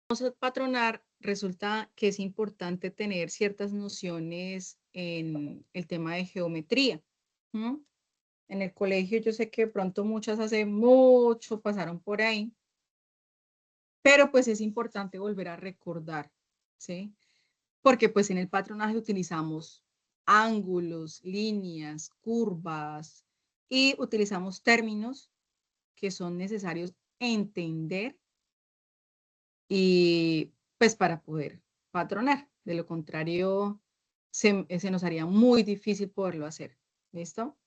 Vamos a patronar, resulta que es importante tener ciertas nociones en el tema de geometría. ¿Mm? En el colegio yo sé que de pronto muchas hace mucho pasaron por ahí, pero pues es importante volver a recordar, ¿sí? Porque pues en el patronaje utilizamos ángulos, líneas, curvas y utilizamos términos que son necesarios entender y pues para poder patronar. De lo contrario, se nos haría muy difícil poderlo hacer. ¿Listo?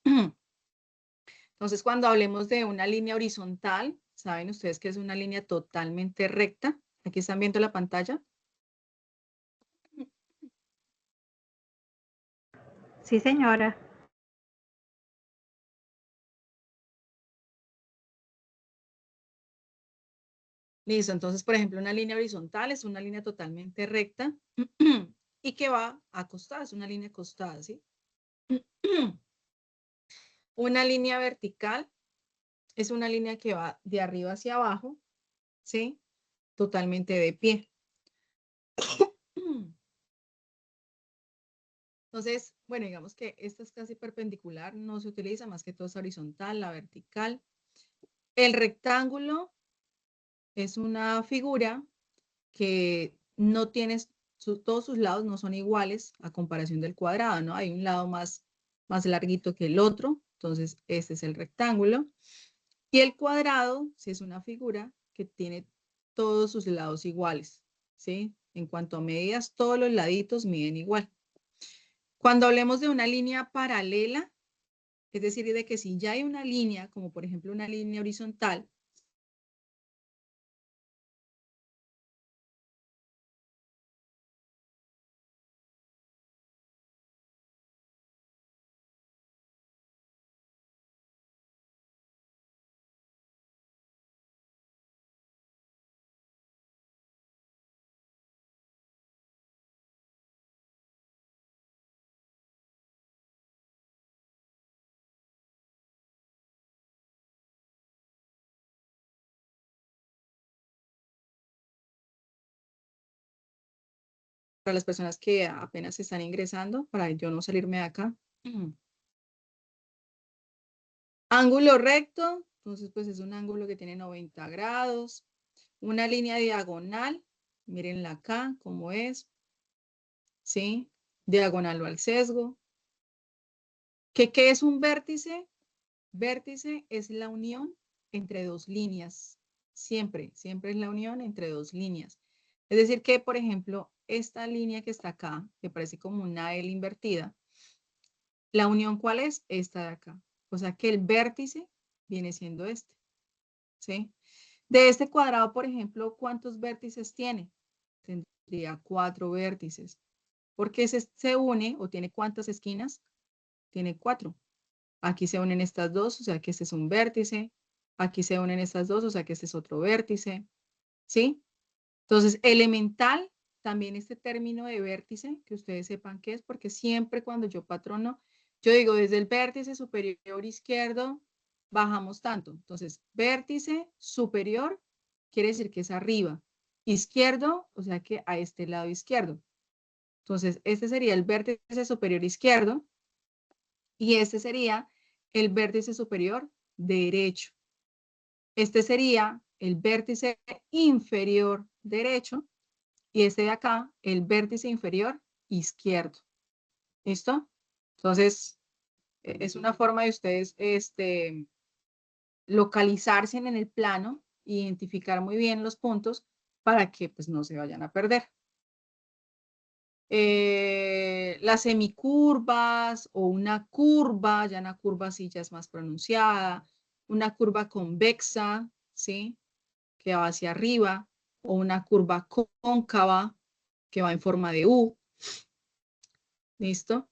Entonces, cuando hablemos de una línea horizontal, saben ustedes que es una línea totalmente recta. Aquí están viendo la pantalla. Sí, señora. Listo, entonces, por ejemplo, una línea horizontal es una línea totalmente recta y que va acostada, es una línea acostada, ¿sí? Una línea vertical es una línea que va de arriba hacia abajo, ¿sí? Totalmente de pie. Entonces, bueno, digamos que esta es casi perpendicular, no se utiliza, más que todo es horizontal, la vertical. El rectángulo es una figura que no tiene, todos sus lados no son iguales a comparación del cuadrado, ¿no? Hay un lado más larguito que el otro, entonces este es el rectángulo. Y el cuadrado, si es una figura que tiene todos sus lados iguales, ¿sí? En cuanto a medidas, todos los laditos miden igual. Cuando hablemos de una línea paralela, es decir, de que si ya hay una línea, como por ejemplo una línea horizontal, para las personas que apenas están ingresando, para yo no salirme de acá. Ángulo recto, entonces pues es un ángulo que tiene 90 grados. Una línea diagonal, mírenla acá, cómo es, ¿sí? Diagonal o al sesgo. ¿Qué es un vértice? Vértice es la unión entre dos líneas. Siempre es la unión entre dos líneas. Es decir que, por ejemplo, esta línea que está acá, que parece como una L invertida, la unión, ¿cuál es? Esta de acá. O sea que el vértice viene siendo este, ¿sí? De este cuadrado, por ejemplo, ¿cuántos vértices tiene? Tendría 4 vértices. ¿Por qué se une o tiene cuántas esquinas? Tiene 4. Aquí se unen estas dos, o sea que este es un vértice. Aquí se unen estas dos, o sea que este es otro vértice. ¿Sí? Entonces, elemental, también este término de vértice, que ustedes sepan qué es, porque siempre cuando yo patrono, yo digo desde el vértice superior izquierdo, bajamos tanto. Entonces, vértice superior quiere decir que es arriba. Izquierdo, o sea que a este lado izquierdo. Entonces, este sería el vértice superior izquierdo y este sería el vértice superior derecho. Este sería el vértice inferior derecho y este de acá, el vértice inferior izquierdo. ¿Listo? Entonces, es una forma de ustedes localizarse en el plano, identificar muy bien los puntos para que pues, no se vayan a perder. Las semicurvas o una curva, ya una curva sí ya es más pronunciada, una curva convexa, ¿sí? Que va hacia arriba, o una curva cóncava que va en forma de U. ¿Listo?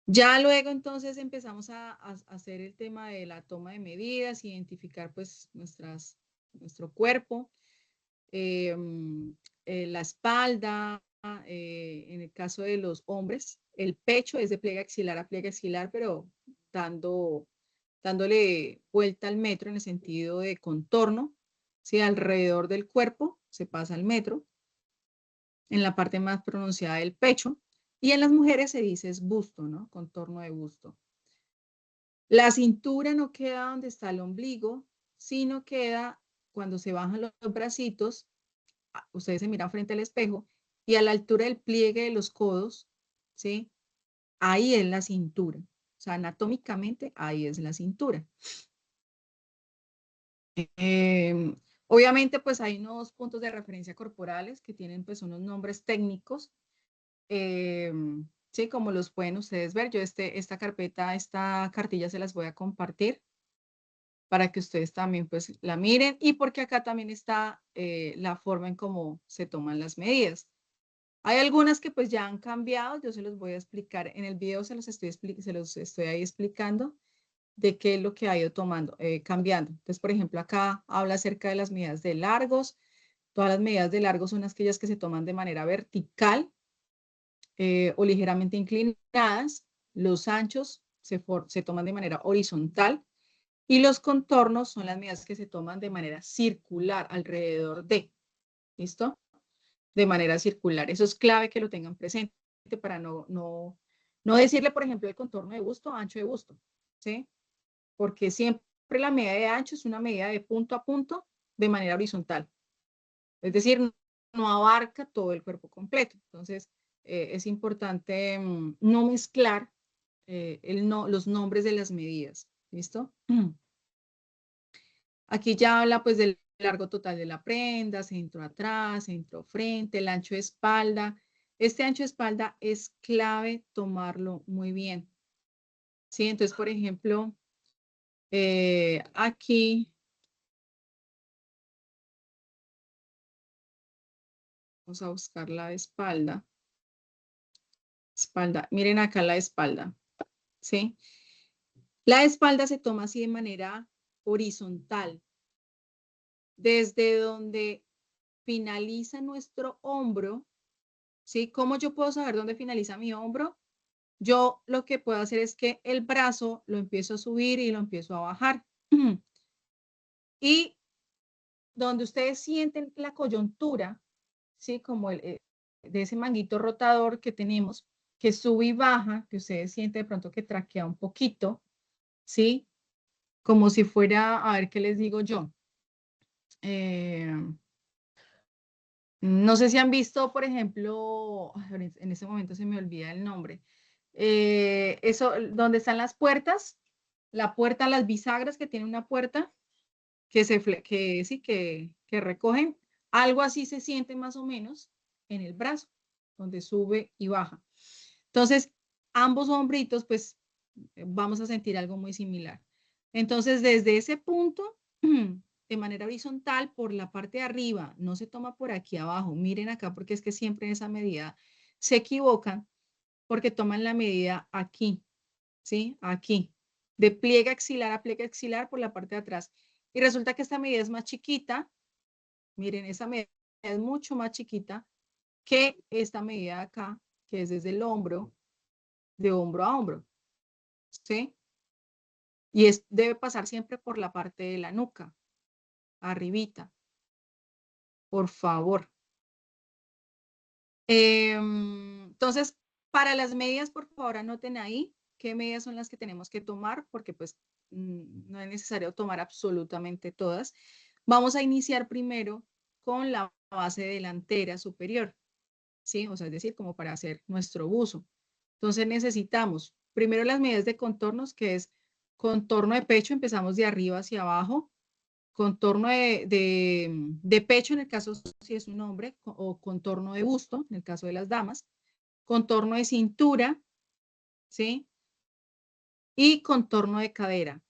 Ya luego entonces empezamos a hacer el tema de la toma de medidas, identificar pues nuestro cuerpo, la espalda, en el caso de los hombres, el pecho es de pliegue axilar a pliegue axilar, pero dándole vuelta al metro en el sentido de contorno, ¿sí? Alrededor del cuerpo, se pasa al metro, en la parte más pronunciada del pecho, y en las mujeres se dice es busto, ¿no? Contorno de busto. La cintura no queda donde está el ombligo, sino queda cuando se bajan los bracitos, ustedes se miran frente al espejo, y a la altura del pliegue de los codos, ¿sí? Ahí es la cintura. O sea, anatómicamente ahí es la cintura. Obviamente, pues hay unos puntos de referencia corporales que tienen pues unos nombres técnicos, sí, como los pueden ustedes ver. Yo esta cartilla se las voy a compartir para que ustedes también pues la miren y porque acá también está la forma en cómo se toman las medidas. Hay algunas que pues ya han cambiado, yo se los voy a explicar en el video, se los estoy ahí explicando de qué es lo que ha ido cambiando. Entonces, por ejemplo, acá habla acerca de las medidas de largos. Todas las medidas de largos son aquellas que se toman de manera vertical o ligeramente inclinadas. Los anchos se toman de manera horizontal y los contornos son las medidas que se toman de manera circular alrededor de. ¿Listo? De manera circular. Eso es clave que lo tengan presente para no decirle, por ejemplo, el contorno de busto, ancho de busto. ¿Sí? Porque siempre la medida de ancho es una medida de punto a punto de manera horizontal. Es decir, no abarca todo el cuerpo completo. Entonces, es importante no mezclar los nombres de las medidas. ¿Listo? Aquí ya habla pues del largo total de la prenda, centro atrás, centro frente, el ancho de espalda. Este ancho de espalda es clave tomarlo muy bien. ¿Sí? Entonces, por ejemplo, aquí vamos a buscar la espalda. Espalda. Miren acá la espalda. ¿Sí? La espalda se toma así de manera horizontal. Desde donde finaliza nuestro hombro. ¿Sí? ¿Cómo yo puedo saber dónde finaliza mi hombro? Yo lo que puedo hacer es que el brazo lo empiezo a subir y lo empiezo a bajar. Y donde ustedes sienten la coyuntura, ¿sí? Como de ese manguito rotador que tenemos, que sube y baja, que ustedes sienten de pronto que traquea un poquito, ¿sí? Como si fuera, a ver qué les digo yo. No sé si han visto, por ejemplo, en ese momento se me olvida el nombre. Eso, donde están las puertas, la puerta, las bisagras que tiene una puerta, que recogen, algo así se siente más o menos en el brazo, donde sube y baja. Entonces, ambos hombritos, pues, vamos a sentir algo muy similar. Entonces, desde ese punto, de manera horizontal, por la parte de arriba, no se toma por aquí abajo. Miren acá, porque es que siempre en esa medida se equivocan, porque toman la medida aquí, ¿sí? Aquí, de pliegue axilar a pliegue axilar por la parte de atrás. Y resulta que esta medida es más chiquita. Miren, esa medida es mucho más chiquita que esta medida de acá, que es desde el hombro, de hombro a hombro, ¿sí? Y debe pasar siempre por la parte de la nuca, arribita, por favor. Entonces, para las medidas, por favor, anoten ahí qué medidas son las que tenemos que tomar, porque pues no es necesario tomar absolutamente todas. Vamos a iniciar primero con la base delantera superior, ¿sí? O sea, es decir, como para hacer nuestro buzo. Entonces necesitamos primero las medidas de contornos, que es contorno de pecho, empezamos de arriba hacia abajo, contorno de pecho en el caso si es un hombre, o contorno de busto en el caso de las damas, contorno de cintura, ¿sí? Y contorno de cadera.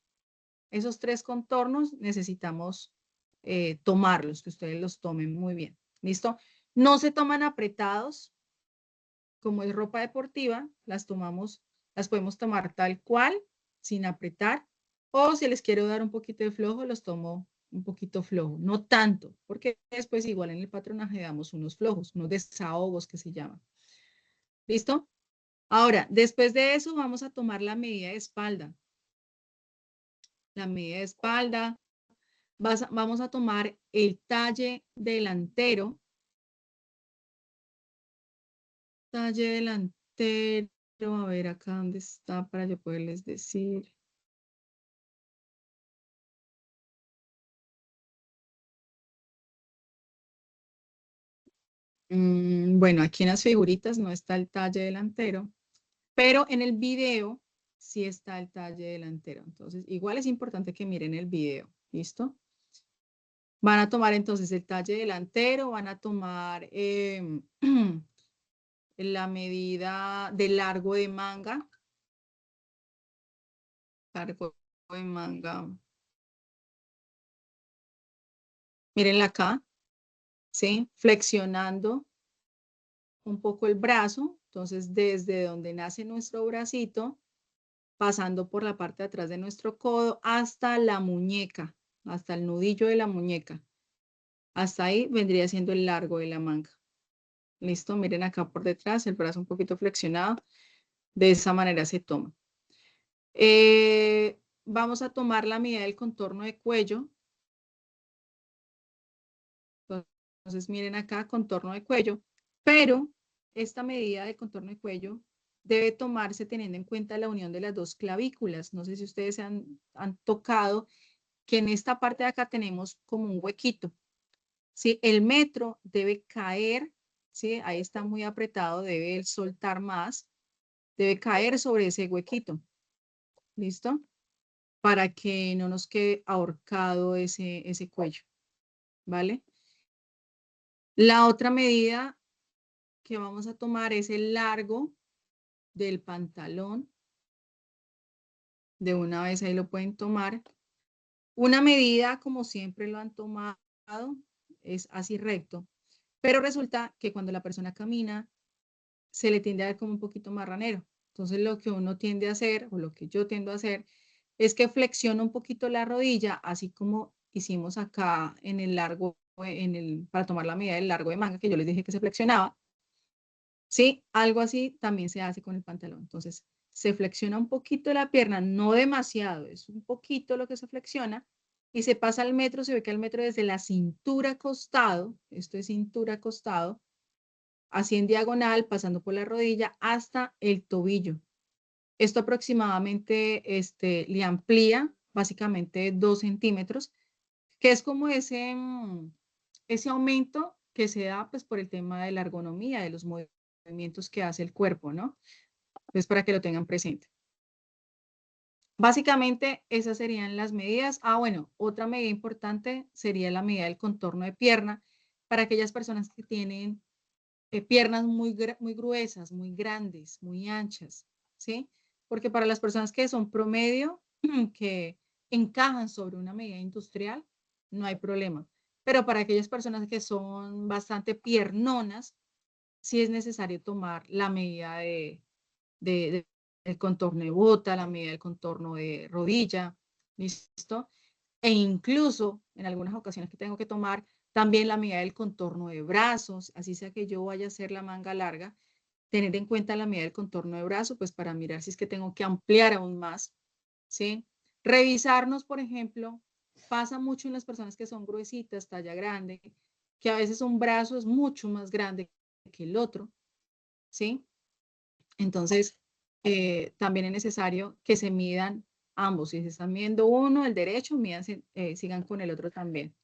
Esos tres contornos necesitamos tomarlos, que ustedes los tomen muy bien. ¿Listo? No se toman apretados, como es ropa deportiva, las podemos tomar tal cual, sin apretar, o si les quiero dar un poquito de flojo, los tomo un poquito flojo, no tanto, porque después igual en el patronaje damos unos flojos, unos desahogos que se llaman. ¿Listo? Ahora, después de eso vamos a tomar la medida de espalda. La medida de espalda, vamos a tomar el talle delantero. Talle delantero, a ver acá dónde está para yo poderles decir. Bueno, aquí en las figuritas no está el talle delantero, pero en el video sí está el talle delantero. Entonces, igual es importante que miren el video, ¿listo? Van a tomar entonces el talle delantero, van a tomar la medida de largo de manga. Largo de manga. Mírenla acá, ¿sí? Flexionando un poco el brazo. Entonces, desde donde nace nuestro bracito, pasando por la parte de atrás de nuestro codo hasta la muñeca, hasta el nudillo de la muñeca. Hasta ahí vendría siendo el largo de la manga. Listo, miren acá por detrás, el brazo un poquito flexionado. De esa manera se toma. Vamos a tomar la medida del contorno de cuello. Entonces, miren acá, contorno de cuello. Pero esta medida de contorno de cuello debe tomarse teniendo en cuenta la unión de las dos clavículas. No sé si ustedes se han tocado que en esta parte de acá tenemos como un huequito. ¿Sí? El metro debe caer, ¿sí? Ahí está muy apretado, debe soltar más, debe caer sobre ese huequito. ¿Listo? Para que no nos quede ahorcado ese cuello. ¿Vale? La otra medida que vamos a tomar es el largo del pantalón. De una vez ahí lo pueden tomar. Una medida, como siempre lo han tomado, es así recto. Pero resulta que cuando la persona camina, se le tiende a ver como un poquito marranero. Entonces lo que uno tiende a hacer, o lo que yo tiendo a hacer, es que flexiona un poquito la rodilla, así como hicimos acá en el largo, para tomar la medida del largo de manga, que yo les dije que se flexionaba. Sí, algo así también se hace con el pantalón. Entonces, se flexiona un poquito la pierna, no demasiado, es un poquito lo que se flexiona, y se pasa al metro, se ve que al metro desde la cintura costado, esto es cintura costado, así en diagonal, pasando por la rodilla hasta el tobillo. Esto aproximadamente le amplía básicamente 2 centímetros, que es como ese aumento que se da pues por el tema de la ergonomía, de los movimientos que hace el cuerpo, ¿no? Entonces, para que lo tengan presente. Básicamente, esas serían las medidas. Ah, bueno, otra medida importante sería la medida del contorno de pierna para aquellas personas que tienen piernas muy gruesas, muy grandes, muy anchas, ¿sí? Porque para las personas que son promedio, que encajan sobre una medida industrial, no hay problema. Pero para aquellas personas que son bastante piernonas, sí es necesario tomar la medida del contorno de bota, la medida del contorno de rodilla, ¿listo? E incluso en algunas ocasiones que tengo que tomar también la medida del contorno de brazos, así sea que yo vaya a hacer la manga larga, tener en cuenta la medida del contorno de brazo, pues para mirar si es que tengo que ampliar aún más, ¿sí? Revisarnos, por ejemplo, pasa mucho en las personas que son gruesitas, talla grande, que a veces un brazo es mucho más grande que el otro, ¿sí? Entonces, también es necesario que se midan ambos. Si se están midiendo uno, el derecho, mídanse, sigan con el otro también.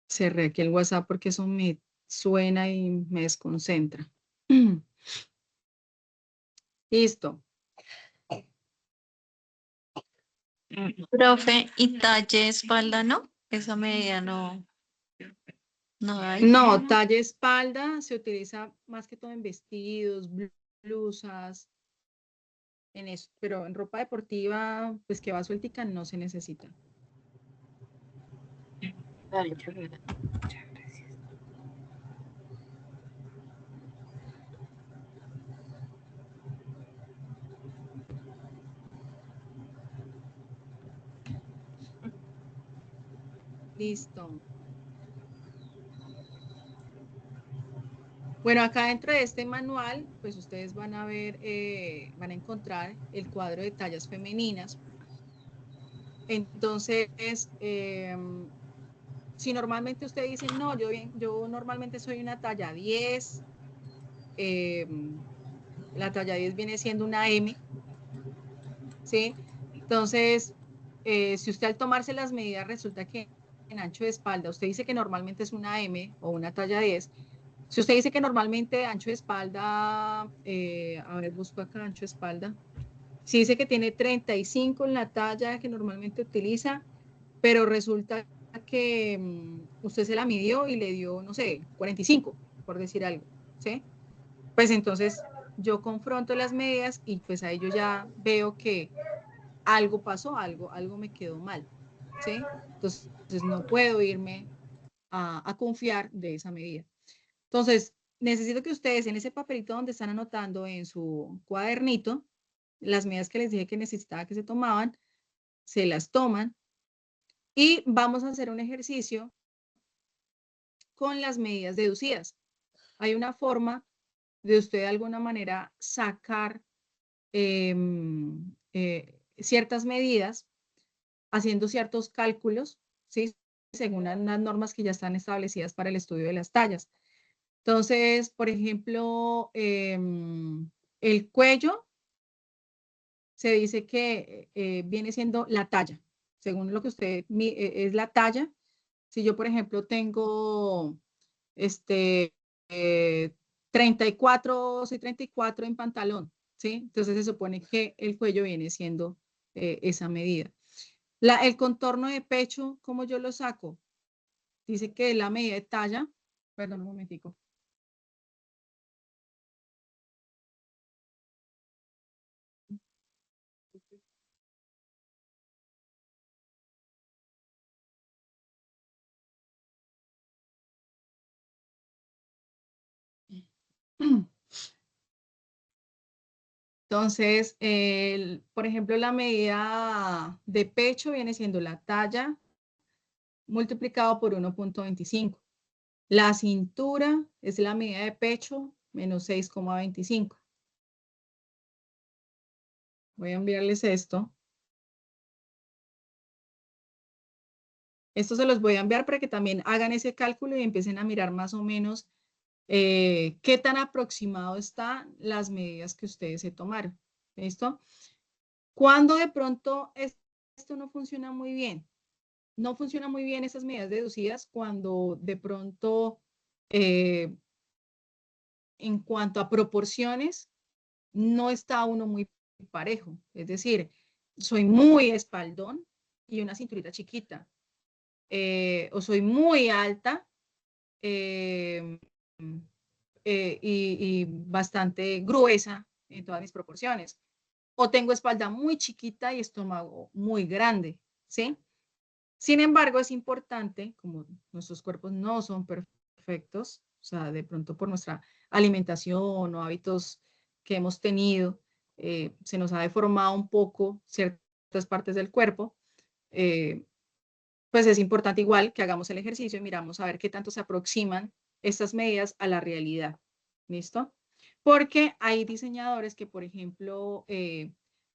Cerré aquí el WhatsApp porque eso me suena y me desconcentra. Listo. Profe, ¿y talle espalda no? Esa medida no hay. No, talla espalda se utiliza más que todo en vestidos, blusas, en eso, pero en ropa deportiva, pues que va sueltica, no se necesita. Vale, profe. Listo. Bueno, acá dentro de este manual, pues ustedes van a ver, van a encontrar el cuadro de tallas femeninas. Entonces, si normalmente usted dice, no, yo normalmente soy una talla 10, la talla 10 viene siendo una M, ¿sí? Entonces, si usted al tomarse las medidas resulta que en ancho de espalda, usted dice que normalmente es una M o una talla 10, si usted dice que normalmente ancho de espalda, a ver, busco acá ancho de espalda, si dice que tiene 35 en la talla que normalmente utiliza, pero resulta que usted se la midió y le dio, no sé, 45, por decir algo, ¿sí? Pues entonces yo confronto las medidas y pues ahí yo ya veo que algo pasó, algo me quedó mal, ¿sí? Entonces no puedo irme a confiar de esa medida. Entonces, necesito que ustedes en ese papelito donde están anotando en su cuadernito, las medidas que les dije que necesitaba que se tomaban, se las toman y vamos a hacer un ejercicio con las medidas deducidas. Hay una forma de usted de alguna manera sacar ciertas medidas haciendo ciertos cálculos, ¿sí? Según unas normas que ya están establecidas para el estudio de las tallas. Entonces, por ejemplo, el cuello se dice que viene siendo la talla, según lo que usted es la talla. Si yo, por ejemplo, tengo este, 34, soy 34 en pantalón, ¿sí? Entonces se supone que el cuello viene siendo esa medida. El contorno de pecho, ¿cómo yo lo saco? Dice que la medida de talla, perdón un momentico. Entonces, por ejemplo, la medida de pecho viene siendo la talla multiplicado por 1.25. La cintura es la medida de pecho menos 6,25. Voy a enviarles esto. Esto se los voy a enviar para que también hagan ese cálculo y empiecen a mirar más o menos qué tan aproximado están las medidas que ustedes se tomaron. ¿Listo? Cuando de pronto esto no funciona muy bien. No funciona muy bien esas medidas deducidas cuando de pronto, en cuanto a proporciones, no está uno muy parejo. Es decir, soy muy espaldón y una cinturita chiquita. O soy muy alta eh, y bastante gruesa en todas mis proporciones. O tengo espalda muy chiquita y estómago muy grande, ¿sí? Sin embargo, es importante, como nuestros cuerpos no son perfectos, o sea, de pronto por nuestra alimentación o hábitos que hemos tenido, se nos ha deformado un poco ciertas partes del cuerpo, eh, pues es importante igual que hagamos el ejercicio y miramos a ver qué tanto se aproximan estas medidas a la realidad. ¿Listo? Porque hay diseñadores que, por ejemplo,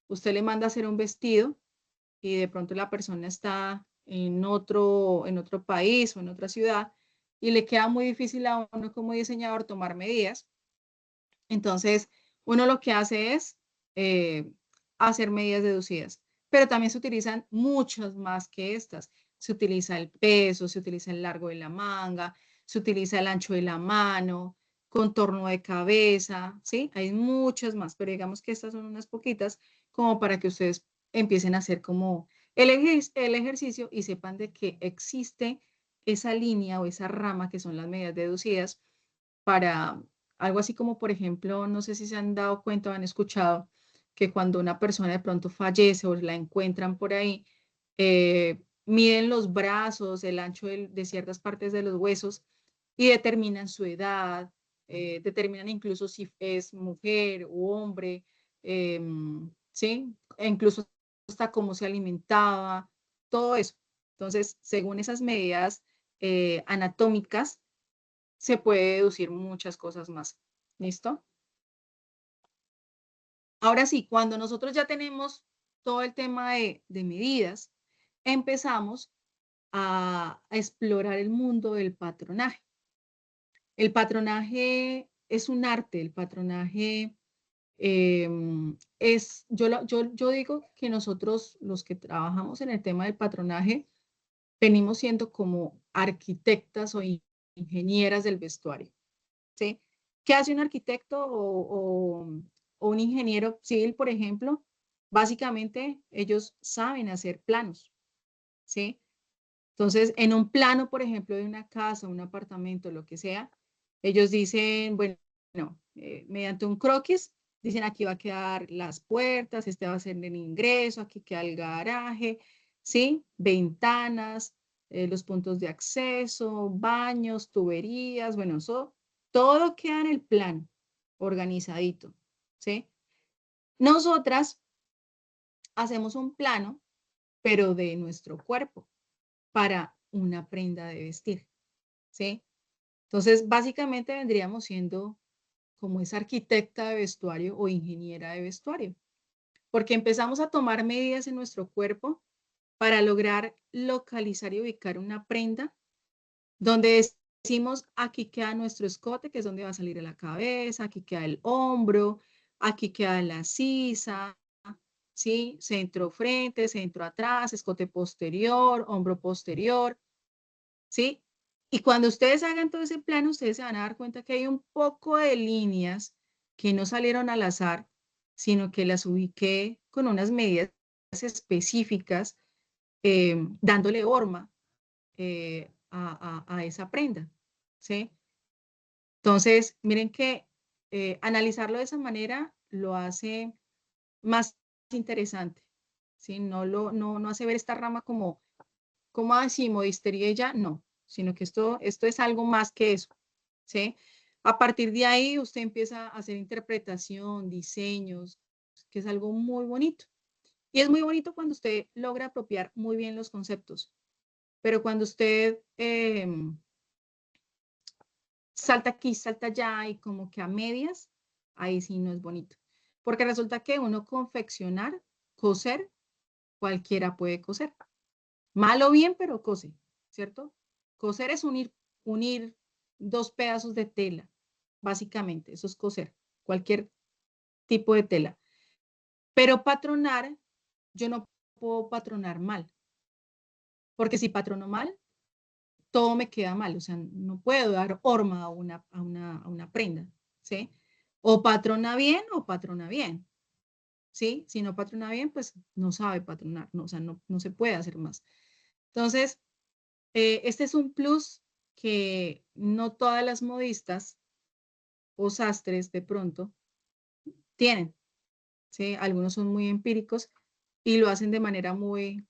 usted le manda a hacer un vestido y de pronto la persona está en otro país o en otra ciudad y le queda muy difícil a uno como diseñador tomar medidas. Entonces, uno lo que hace es hacer medidas deducidas, pero también se utilizan muchas más que estas. Se utiliza el peso, se utiliza el largo de la manga, se utiliza el ancho de la mano, contorno de cabeza, ¿sí? Hay muchas más, pero digamos que estas son unas poquitas como para que ustedes empiecen a hacer como el ejercicio y sepan de que existe esa línea o esa rama que son las medidas deducidas para algo así como, por ejemplo, no sé si se han dado cuenta o han escuchado que cuando una persona de pronto fallece o la encuentran por ahí, miden los brazos, el ancho de ciertas partes de los huesos y determinan su edad, determinan incluso si es mujer o hombre, ¿sí? E incluso hasta cómo se alimentaba, todo eso. Entonces, según esas medidas anatómicas, se puede deducir muchas cosas más. ¿Listo? Ahora sí, cuando nosotros ya tenemos todo el tema de medidas, empezamos a explorar el mundo del patronaje. El patronaje es un arte, el patronaje yo digo que nosotros los que trabajamos en el tema del patronaje venimos siendo como arquitectas o ingenieras del vestuario, ¿sí? ¿Qué hace un arquitecto o un ingeniero civil, por ejemplo? Básicamente ellos saben hacer planos, ¿sí? Entonces, en un plano, por ejemplo, de una casa, un apartamento, lo que sea, ellos dicen, bueno, mediante un croquis, dicen aquí va a quedar las puertas, este va a ser el ingreso, aquí queda el garaje, ¿sí? Ventanas, los puntos de acceso, baños, tuberías, bueno, eso, todo queda en el plano, organizadito, ¿sí? Nosotras hacemos un plano, pero de nuestro cuerpo para una prenda de vestir, ¿sí? Entonces, básicamente vendríamos siendo como esa arquitecta de vestuario o ingeniera de vestuario, porque empezamos a tomar medidas en nuestro cuerpo para lograr localizar y ubicar una prenda donde decimos, aquí queda nuestro escote, que es donde va a salir la cabeza, aquí queda el hombro, aquí queda la sisa, ¿sí? Centro frente, centro atrás, escote posterior, hombro posterior, ¿sí? Y cuando ustedes hagan todo ese plano, ustedes se van a dar cuenta que hay un poco de líneas que no salieron al azar, sino que las ubiqué con unas medidas específicas, dándole forma a esa prenda, ¿sí? Entonces, miren que analizarlo de esa manera lo hace más interesante, ¿sí? No hace ver esta rama como así, modistería y ya, no, sino que esto es algo más que eso, ¿sí? A partir de ahí usted empieza a hacer interpretación, diseños, que es algo muy bonito. Y es muy bonito cuando usted logra apropiar muy bien los conceptos, pero cuando usted salta aquí, salta allá y como que a medias, ahí sí no es bonito. Porque resulta que uno confeccionar, coser, cualquiera puede coser. Mal o bien, pero cose, ¿cierto? Coser es unir dos pedazos de tela, básicamente, eso es coser, cualquier tipo de tela. Pero patronar, yo no puedo patronar mal, porque si patrono mal, todo me queda mal, o sea, no puedo dar forma a una prenda, ¿sí? O patrona bien o patrona bien, ¿sí? Si no patrona bien, pues no sabe patronar, no, o sea, no se puede hacer más. Entonces, este es un plus que no todas las modistas o sastres de pronto tienen, ¿sí? Algunos son muy empíricos y lo hacen de manera muy,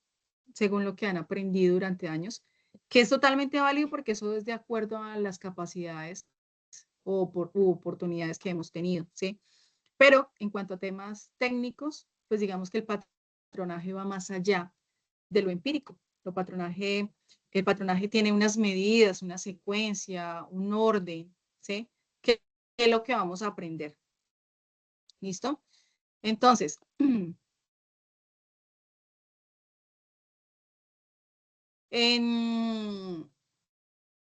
según lo que han aprendido durante años, que es totalmente válido porque eso es de acuerdo a las capacidades u oportunidades que hemos tenido, ¿sí? Pero en cuanto a temas técnicos, pues digamos que el patronaje va más allá de lo empírico. El patronaje tiene unas medidas, una secuencia, un orden, ¿sí? Que es lo que vamos a aprender. ¿Listo? Entonces, en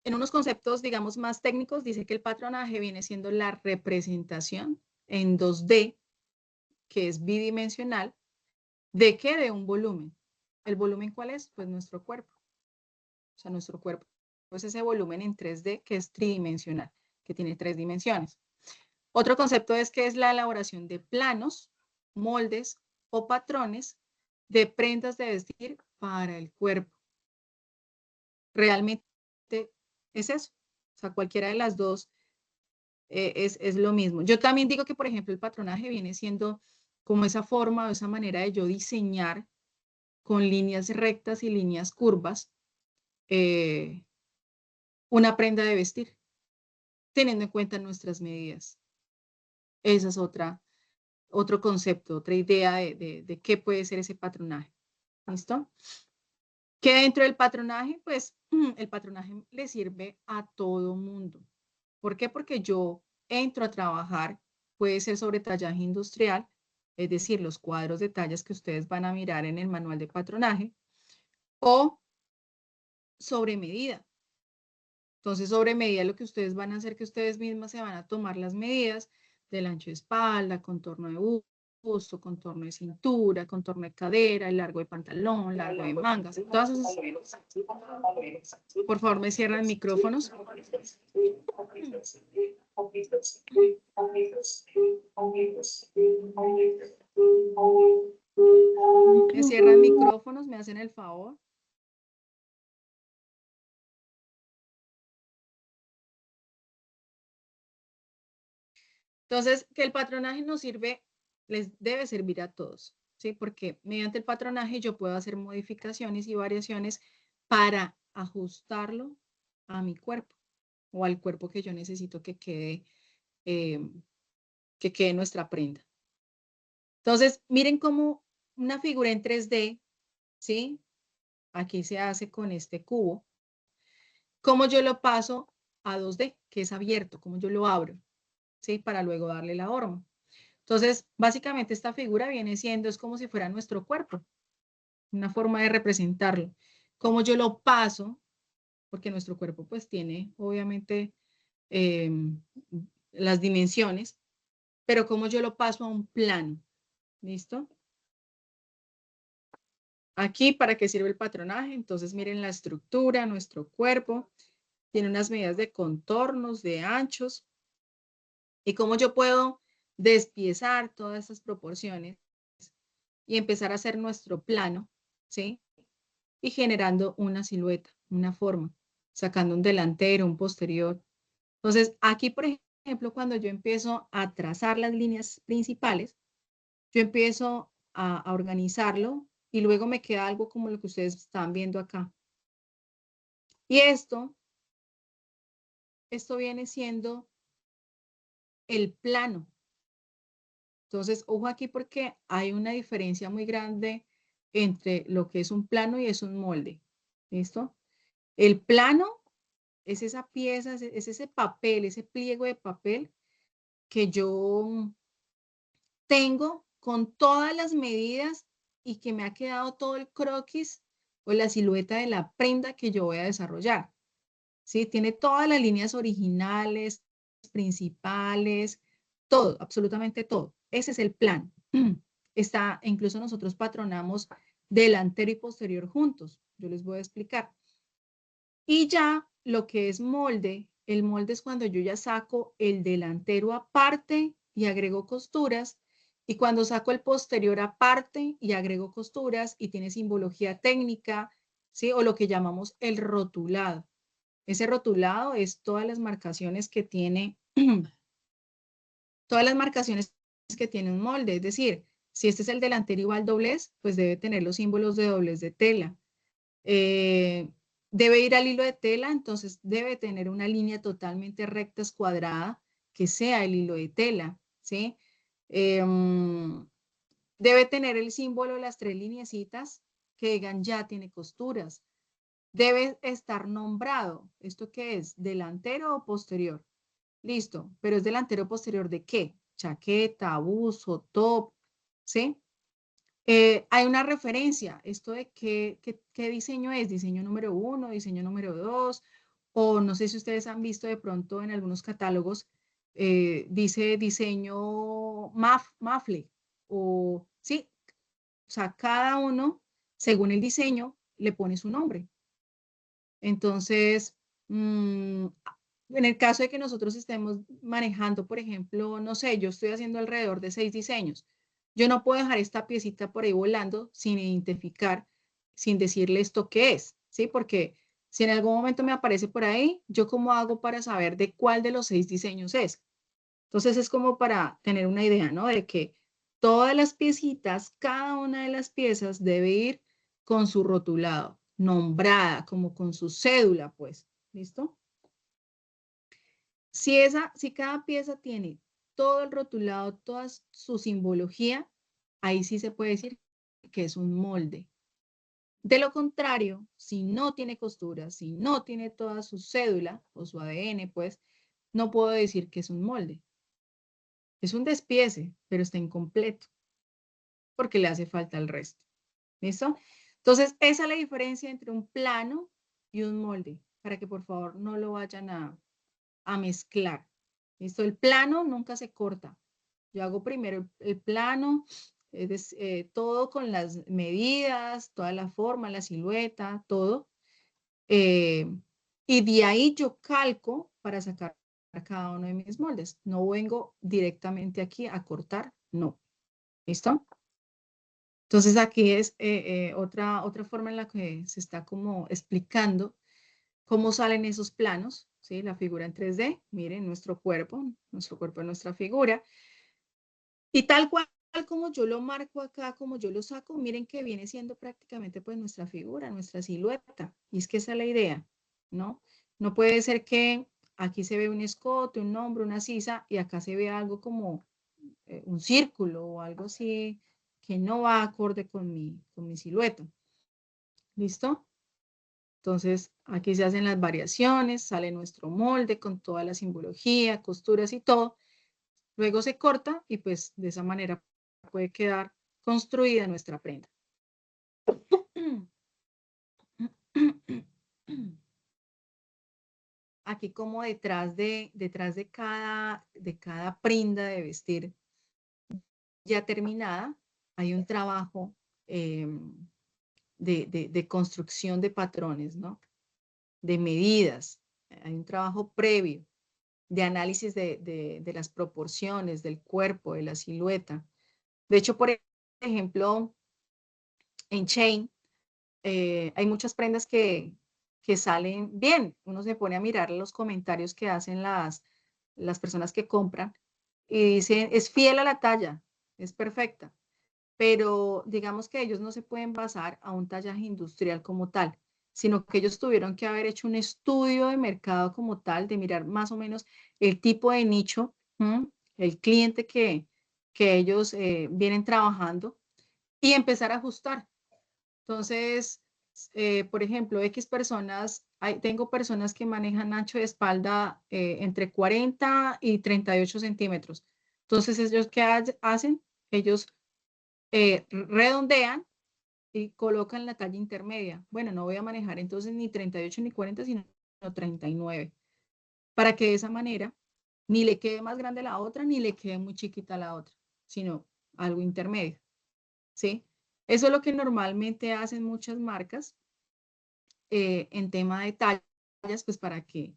unos conceptos, digamos, más técnicos, dice que el patronaje viene siendo la representación en 2D, que es bidimensional, ¿de qué? De un volumen. ¿El volumen cuál es? Pues nuestro cuerpo. O sea, nuestro cuerpo es ese volumen en 3D que es tridimensional, que tiene 3 dimensiones. Otro concepto es que es la elaboración de planos, moldes o patrones de prendas de vestir para el cuerpo. Realmente es eso. O sea, cualquiera de las dos es lo mismo. Yo también digo que, por ejemplo, el patronaje viene siendo como esa forma o esa manera de yo diseñar con líneas rectas y líneas curvas una prenda de vestir, teniendo en cuenta nuestras medidas. Esa es otro concepto, otra idea de qué puede ser ese patronaje. ¿Listo? Que dentro del patronaje, pues el patronaje le sirve a todo mundo. ¿Por qué? Porque yo entro a trabajar, puede ser sobre tallaje industrial, es decir, los cuadros de tallas que ustedes van a mirar en el manual de patronaje, o sobre medida. Entonces, sobre medida lo que ustedes van a hacer, que ustedes mismas se van a tomar las medidas del ancho de espalda, contorno de busto, contorno de cintura, contorno de cadera, el largo de pantalón, largo de mangas, todas esas. Por favor, me cierran micrófonos. Me cierran micrófonos, me hacen el favor. Entonces, que el patronaje nos sirve, les debe servir a todos, ¿sí? Porque mediante el patronaje yo puedo hacer modificaciones y variaciones para ajustarlo a mi cuerpo o al cuerpo que yo necesito que quede nuestra prenda. Entonces, miren cómo una figura en 3D, ¿sí? Aquí se hace con este cubo. Cómo yo lo paso a 2D, que es abierto, cómo yo lo abro, ¿sí? Para luego darle la forma. Entonces, básicamente esta figura viene siendo, es como si fuera nuestro cuerpo, una forma de representarlo. Como yo lo paso, porque nuestro cuerpo pues tiene obviamente las dimensiones, pero como yo lo paso a un plano, ¿listo? Aquí, ¿para qué sirve el patronaje? Entonces, miren la estructura, nuestro cuerpo, tiene unas medidas de contornos, de anchos, y cómo yo puedo despiezar todas esas proporciones y empezar a hacer nuestro plano, ¿sí? Y generando una silueta, una forma, sacando un delantero, un posterior. Entonces, aquí, por ejemplo, cuando yo empiezo a trazar las líneas principales, yo empiezo a organizarlo y luego me queda algo como lo que ustedes están viendo acá. Y esto viene siendo el plano. Entonces, ojo aquí porque hay una diferencia muy grande entre lo que es un plano y es un molde. ¿Listo? El plano es esa pieza, es ese papel, ese pliego de papel que yo tengo con todas las medidas y que me ha quedado todo el croquis o la silueta de la prenda que yo voy a desarrollar. ¿Sí? Tiene todas las líneas originales, principales, todo, absolutamente todo. Ese es el plan. Está, incluso nosotros patronamos delantero y posterior juntos. Yo les voy a explicar. Y ya lo que es molde, el molde es cuando yo ya saco el delantero aparte y agrego costuras, y cuando saco el posterior aparte y agrego costuras y tiene simbología técnica, ¿sí? O lo que llamamos el rotulado. Ese rotulado es todas las marcaciones que tiene, todas las marcaciones que tiene un molde, es decir, si este es el delantero igual doblez, pues debe tener los símbolos de doblez de tela. Debe ir al hilo de tela, entonces debe tener una línea totalmente recta, escuadrada, que sea el hilo de tela, ¿sí? Debe tener el símbolo de las 3 lineecitas que digan ya tiene costuras. Debe estar nombrado. ¿Esto qué es? ¿Delantero o posterior? Listo, pero ¿es delantero o posterior de qué? Chaqueta, buzo, top, ¿sí? Hay una referencia, esto de qué diseño es, diseño número 1, diseño número 2, o no sé si ustedes han visto de pronto en algunos catálogos, dice diseño Mafle, o sí, o sea, cada uno, según el diseño, le pone su nombre. Entonces, en el caso de que nosotros estemos manejando, por ejemplo, no sé, yo estoy haciendo alrededor de 6 diseños. Yo no puedo dejar esta piecita por ahí volando sin identificar, sin decirle esto qué es, ¿sí? Porque si en algún momento me aparece por ahí, ¿yo cómo hago para saber de cuál de los 6 diseños es? Entonces es como para tener una idea, ¿no? De que todas las piecitas, cada una de las piezas debe ir con su rotulado, nombrada, como con su cédula, pues. ¿Listo? Si cada pieza tiene todo el rotulado, toda su simbología, ahí sí se puede decir que es un molde. De lo contrario, si no tiene costuras, si no tiene toda su cédula o su ADN, pues, no puedo decir que es un molde. Es un despiece, pero está incompleto porque le hace falta el resto. ¿Listo? Entonces, esa es la diferencia entre un plano y un molde, para que por favor no lo vayan a mezclar. ¿Listo? El plano nunca se corta. Yo hago primero el plano, todo con las medidas, toda la forma, la silueta, todo. Y de ahí yo calco para sacar cada uno de mis moldes. No vengo directamente aquí a cortar, no. ¿Listo? Entonces aquí es otra forma en la que se está como explicando cómo salen esos planos, ¿sí? La figura en 3D, miren nuestro cuerpo es nuestra figura. Y tal cual como yo lo marco acá, como yo lo saco, miren que viene siendo prácticamente pues nuestra figura, nuestra silueta. Y es que esa es la idea, ¿no? No puede ser que aquí se ve un escote, un hombro, una sisa, y acá se ve algo como un círculo o algo así que no va acorde con mi silueta. ¿Listo? Entonces, aquí se hacen las variaciones, sale nuestro molde con toda la simbología, costuras y todo. Luego se corta y pues de esa manera puede quedar construida nuestra prenda. Aquí como detrás de cada prenda de vestir ya terminada, hay un trabajo de construcción de patrones, ¿no? De medidas. Hay un trabajo previo de análisis de las proporciones del cuerpo, de la silueta. De hecho, por ejemplo, en Chain hay muchas prendas que salen bien. Uno se pone a mirar los comentarios que hacen las personas que compran y dicen, es fiel a la talla, es perfecta. Pero digamos que ellos no se pueden basar a un tallaje industrial como tal, sino que ellos tuvieron que haber hecho un estudio de mercado como tal, de mirar más o menos el tipo de nicho, el cliente que ellos vienen trabajando y empezar a ajustar. Entonces, por ejemplo, X personas, tengo personas que manejan ancho de espalda entre 40 y 38 centímetros. Entonces, ellos, ¿qué hacen? Ellos redondean y colocan la talla intermedia. Bueno, no voy a manejar entonces ni 38 ni 40, sino 39, para que de esa manera ni le quede más grande la otra, ni le quede muy chiquita la otra, sino algo intermedio, ¿sí? Eso es lo que normalmente hacen muchas marcas en tema de tallas, pues para que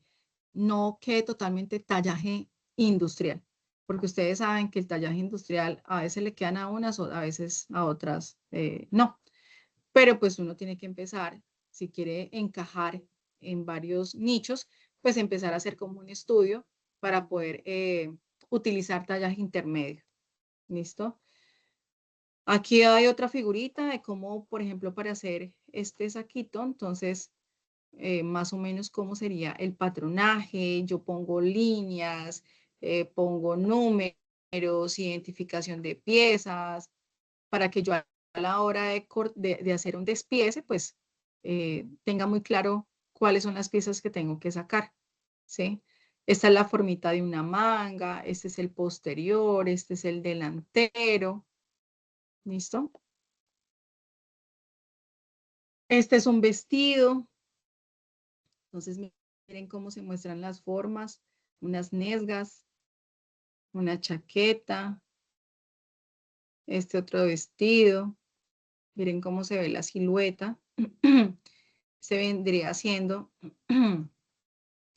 no quede totalmente tallaje industrial, porque ustedes saben que el tallaje industrial a veces le quedan a unas o a veces a otras no. Pero pues uno tiene que empezar, si quiere encajar en varios nichos, pues empezar a hacer como un estudio para poder utilizar tallaje intermedio. ¿Listo? Aquí hay otra figurita de cómo, por ejemplo, para hacer este saquito, entonces, más o menos cómo sería el patronaje, yo pongo líneas, pongo números, identificación de piezas, para que yo a la hora de hacer un despiece, pues tenga muy claro cuáles son las piezas que tengo que sacar, ¿sí? Esta es la formita de una manga, este es el posterior, este es el delantero, ¿listo? Este es un vestido, entonces miren cómo se muestran las formas, unas nesgas, una chaqueta, este otro vestido, miren cómo se ve la silueta, se vendría haciendo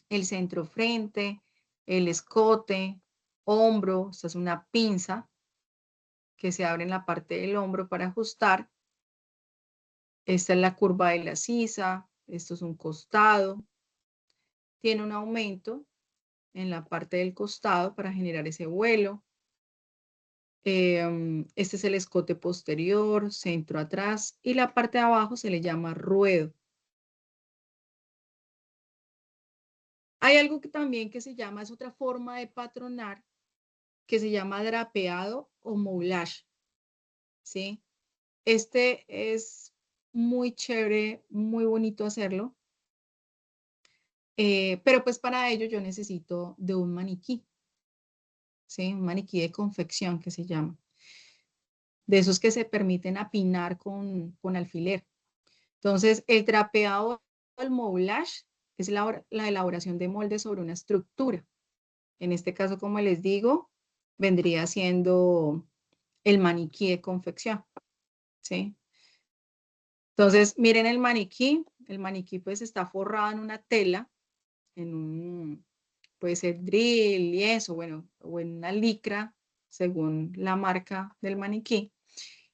el centro frente, el escote, hombro, esta es una pinza que se abre en la parte del hombro para ajustar. Esta es la curva de la sisa, esto es un costado. Tiene un aumento en la parte del costado para generar ese vuelo. Este es el escote posterior, centro atrás y la parte de abajo se le llama ruedo. Hay algo que también que se llama, es otra forma de patronar, que se llama drapeado o moulage, ¿sí? Este es muy chévere, muy bonito hacerlo. Pero pues para ello yo necesito de un maniquí, ¿sí? Un maniquí de confección que se llama. De esos que se permiten apinar con alfiler. Entonces, el trapeado, el moulage, es la elaboración de moldes sobre una estructura. En este caso, como les digo, vendría siendo el maniquí de confección, ¿sí? Entonces, miren el maniquí pues está forrado en una tela, en un, puede ser drill, lienzo, bueno, o en una licra, según la marca del maniquí.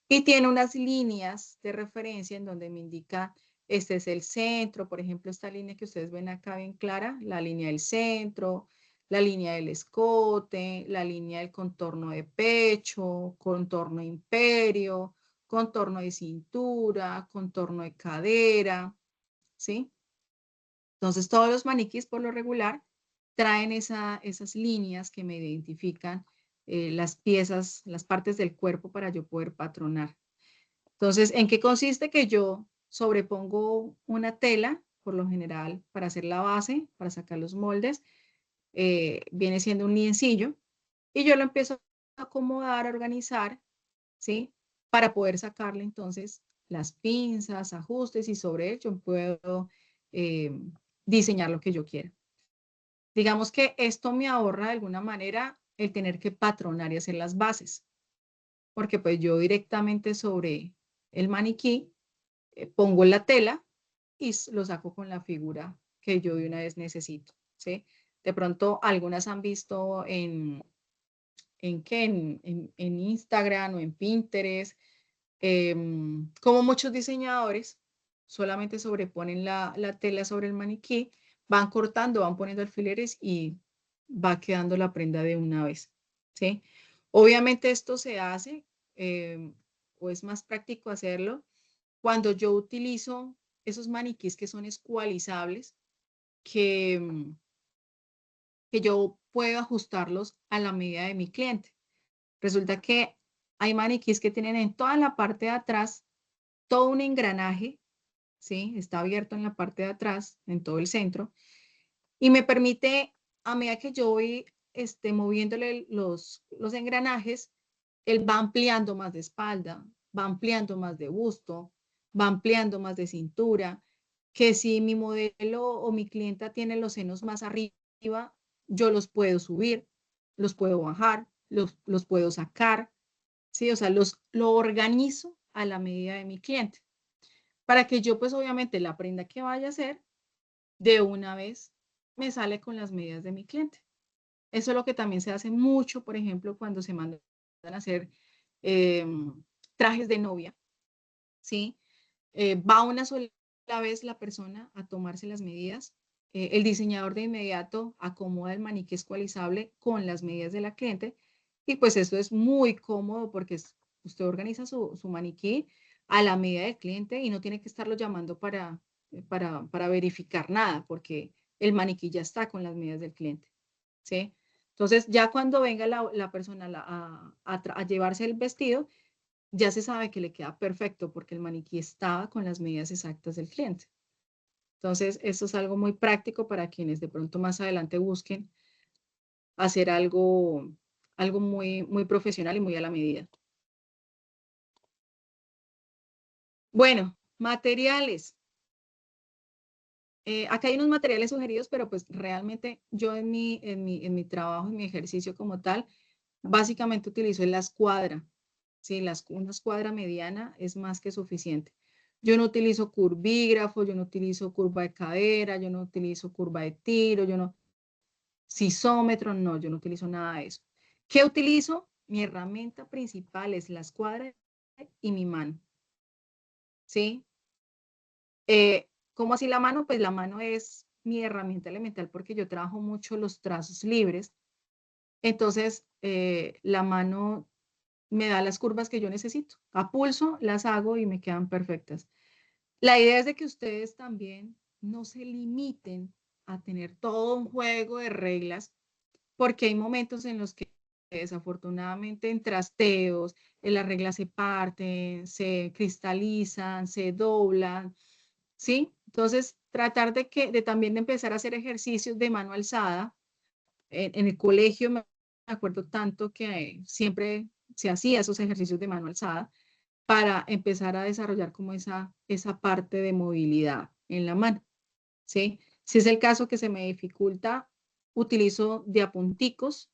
Y tiene unas líneas de referencia en donde me indica, este es el centro, por ejemplo, esta línea que ustedes ven acá bien clara, la línea del centro, la línea del escote, la línea del contorno de pecho, contorno imperio, contorno de cintura, contorno de cadera, ¿sí? Entonces, todos los maniquís por lo regular traen esas líneas que me identifican las piezas, las partes del cuerpo para yo poder patronar. Entonces, ¿en qué consiste? Que yo sobrepongo una tela, por lo general, para hacer la base, para sacar los moldes, viene siendo un liencillo, y yo lo empiezo a acomodar, a organizar, ¿sí? Para poder sacarle entonces las pinzas, ajustes, y sobre él yo puedo eh, diseñar lo que yo quiera. Digamos que esto me ahorra de alguna manera el tener que patronar y hacer las bases, porque pues yo directamente sobre el maniquí pongo la tela y lo saco con la figura que yo de una vez necesito, ¿sí? De pronto algunas han visto en Instagram o en Pinterest, como muchos diseñadores solamente sobreponen la tela sobre el maniquí, van cortando, van poniendo alfileres y va quedando la prenda de una vez, ¿sí? Obviamente esto se hace, o es más práctico hacerlo, cuando yo utilizo esos maniquís que son escualizables, que, que yo puedo ajustarlos a la medida de mi cliente. Resulta que hay maniquís que tienen en toda la parte de atrás todo un engranaje, ¿sí? Está abierto en la parte de atrás, en todo el centro, y me permite, a medida que yo voy moviéndole los engranajes, él va ampliando más de espalda, va ampliando más de busto, va ampliando más de cintura, que si mi modelo o mi clienta tiene los senos más arriba, yo los puedo subir, los puedo bajar, los puedo sacar, ¿sí? O sea, lo organizo a la medida de mi cliente, para que yo, pues obviamente, la prenda que vaya a hacer, de una vez me sale con las medidas de mi cliente. Eso es lo que también se hace mucho, por ejemplo, cuando se mandan a hacer eh, trajes de novia, ¿sí? Va una sola vez la persona a tomarse las medidas. El diseñador de inmediato acomoda el maniquí escualizable con las medidas de la cliente, y pues eso es muy cómodo porque usted organiza su maniquí a la medida del cliente y no tiene que estarlo llamando para verificar nada, porque el maniquí ya está con las medidas del cliente, ¿sí? Entonces, ya cuando venga la persona a llevarse el vestido, ya se sabe que le queda perfecto porque el maniquí estaba con las medidas exactas del cliente. Entonces, esto es algo muy práctico para quienes de pronto más adelante busquen hacer algo muy, muy profesional y muy a la medida. Bueno, materiales. Acá hay unos materiales sugeridos, pero pues realmente yo en mi trabajo, en mi ejercicio como tal, básicamente utilizo la escuadra. Sí, una escuadra mediana es más que suficiente. Yo no utilizo curvígrafo, yo no utilizo curva de cadera, yo no utilizo curva de tiro, sisómetro, no, yo no utilizo nada de eso. ¿Qué utilizo? Mi herramienta principal es la escuadra y mi mano. ¿Sí? ¿Cómo así la mano? Pues la mano es mi herramienta elemental porque yo trabajo mucho los trazos libres. Entonces, la mano me da las curvas que yo necesito. A pulso las hago y me quedan perfectas. La idea es de que ustedes también no se limiten a tener todo un juego de reglas, porque hay momentos en los que desafortunadamente en trasteos, las reglas se parten, se cristalizan, se doblan, ¿sí? Entonces, tratar de también de empezar a hacer ejercicios de mano alzada. En el colegio me acuerdo tanto que siempre se hacía esos ejercicios de mano alzada para empezar a desarrollar como esa parte de movilidad en la mano, ¿sí? Si es el caso que se me dificulta, utilizo de a punticos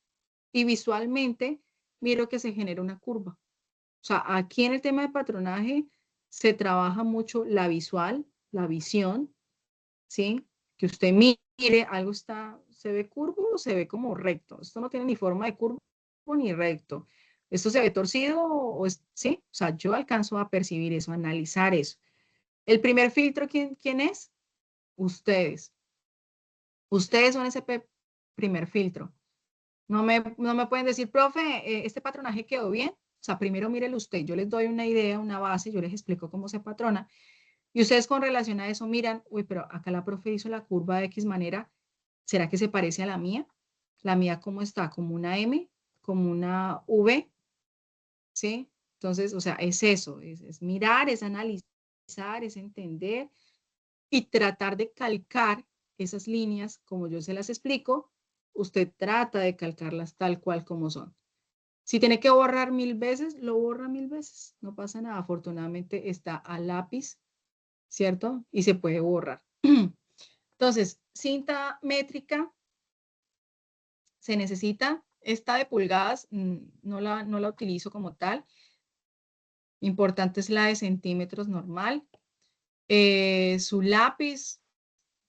y visualmente miro que se genera una curva. O sea, aquí en el tema de patronaje se trabaja mucho la visual, la visión, ¿sí? Que usted mire, algo se ve curvo o se ve como recto. Esto no tiene ni forma de curvo ni recto. Esto se ve torcido ¿sí? O sea, yo alcanzo a percibir eso, a analizar eso. El primer filtro, ¿quién es? Ustedes. Ustedes son ese primer filtro. No me pueden decir, profe, este patronaje quedó bien. O sea, primero mírelo usted. Yo les doy una idea, una base, yo les explico cómo se patrona. Y ustedes con relación a eso miran, uy, pero acá la profe hizo la curva de X manera. ¿Será que se parece a la mía? ¿La mía cómo está? ¿Como una M? ¿Como una V? ¿Sí? Entonces, o sea, es eso, es mirar, es analizar, es entender y tratar de calcar esas líneas como yo se las explico. Usted trata de calcarlas tal cual como son. Si tiene que borrar 1000 veces, lo borra 1000 veces. No pasa nada. Afortunadamente está a lápiz, ¿cierto? Y se puede borrar. Entonces, cinta métrica se necesita. Esta de pulgadas no la utilizo como tal. Importante es la de centímetros normal. Su lápiz